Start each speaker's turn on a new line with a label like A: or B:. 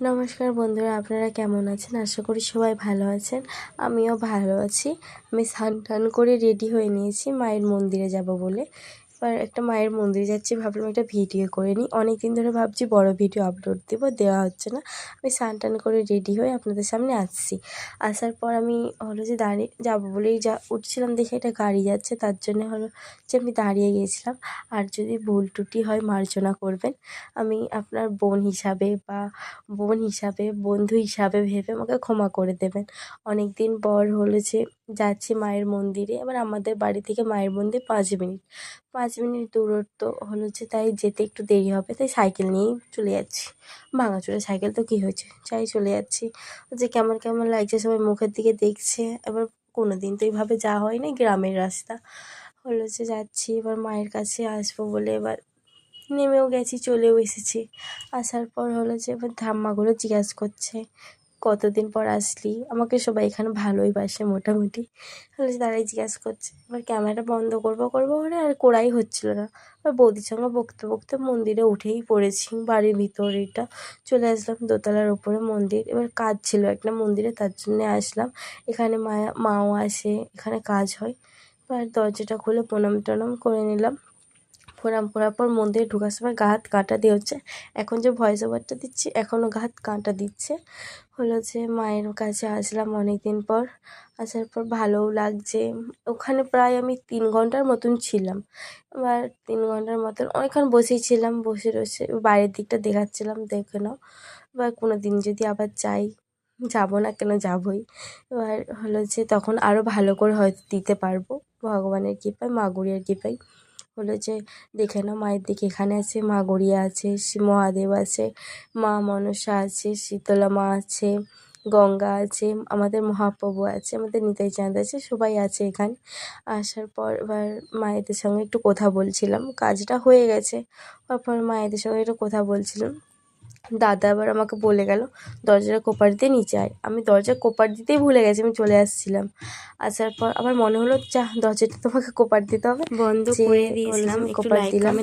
A: নমস্কার বন্ধুরা, আপনারা কেমন আছেন? আশা করি সবাই ভালো আছেন। আমিও ভালো আছি। আমি স্নান টান করে রেডি হয়ে নিয়েছি মায়ের মন্দিরে যাব বলে। এবার একটা মায়ের মন্দিরে যাচ্ছি, ভাবলাম একটা ভিডিও করে নিই। অনেক দিন ধরে ভাবছি বড় ভিডিও আপলোড দেব, দেওয়া হচ্ছে না। আমি স্নান টান করে রেডি হয়ে আপনাদের সামনে আসছি। আসার পর আমি দাঁড়িয়ে যাব বলেই উঠছিলাম, দেখে একটা গাড়ি যাচ্ছে, তার জন্য যে আমি দাঁড়িয়ে গিয়েছিলাম। আর যদি ভুল ত্রুটি হয় মার্জনা করবেন। আমি আপনার বোন হিসাবে বন্ধু হিসাবে ভেবে আমাকে ক্ষমা করে দেবেন। অনেক দিন পর যাচ্ছি মায়ের মন্দিরে। এবার আমাদের বাড়ি থেকে মায়ের মন্দির 5 মিনিট দূরত্ব, তাই যেতে একটু দেরি হবে, তাই সাইকেল নিয়েই চলে যাচ্ছি। ভাঙাচোরা সাইকেল তো কী হয়েছে, তাই চলে যাচ্ছি। কেমন কেমন লাগছে সবাই মুখের দিকে দেখছে। এবার কোনো দিন তো এইভাবে যাওয়া হয়নি, গ্রামের রাস্তা। যাচ্ছি এবার মায়ের কাছে আসবো বলে। এবার নেমেও গেছি, চলেও এসেছি। আসার পর এবার ঠাম্মাগুলো জিজ্ঞাসা করছে, কতদিন পর আসলি? আমাকে সবাই এখানে ভালোই বাসে মোটামুটি। তারাই জিজ্ঞাসা করছে। এবার ক্যামেরাটা বন্ধ করবো করে আর করাই হচ্ছিল না। এবার বৌদির সঙ্গে বকতে বকতে মন্দিরে উঠেই পড়েছি। বাড়ির ভিতরেটা চলে আসলাম, দোতলার ওপরে মন্দির। এবার কাজ ছিল একটা মন্দিরে, তার জন্যে আসলাম। এখানে মাও আসে, এখানে কাজ হয়। এবার দরজাটা খুলে প্রণাম টনাম করে নিলাম। প্রণাম করার পর মন্দিরে ঢোকার সময় গা হাত কাঁটা দিয়ে এখন যে ভয়েস ওভারটা দিচ্ছি, এখনও গা হাত কাঁটা দিচ্ছে। মায়ের কাছে আসলাম অনেক দিন পর। আসার পর ভালোও লাগছে। ওখানে প্রায় আমি 3 ঘন্টার মতন ছিলাম। এবার 3 ঘন্টার মতন অনেকক্ষণ বসেই ছিলাম, বসে বাইরের দিকটা দেখাচ্ছিলাম, দেখে নাও। এবার কোনো দিন যদি আবার যাই, যাবো না কেন, যাবোই। এবার তখন আরও ভালো করে হয়তো দিতে পারবো, ভগবানের কৃপায়, মা গড়িয়ার কৃপায়। দেখে নাও মায়ের দিকে, এখানে আছে মা গড়িয়া আছে, মহাদেব আছে, মা মনসা আছে, শীতলা মা আছে, গঙ্গা আছে, আমাদের মহাপ্রভু আছে, আমাদের নিতাই চাঁদ আছে, সবাই আছে এখানে। আসার পর এবার মায়েদের সঙ্গে একটু কথা বলছিলাম, কাজটা হয়ে গেছে। তারপর মায়েদের সঙ্গে একটু কথা বলছিলাম। দাদা আবার আমাকে বলে গেল, দরজাটা কোপার দিয়ে নিচে আয়। আমি দরজা কোপার দিতেই ভুলে গেছি, আমি চলে আসছিলাম। আসার পর আমার মনে হলো, দরজাটা তোমাকে কোপার দিতে হবে, বন্ধ করে দিয়েছিলাম। কোপার দিলাম।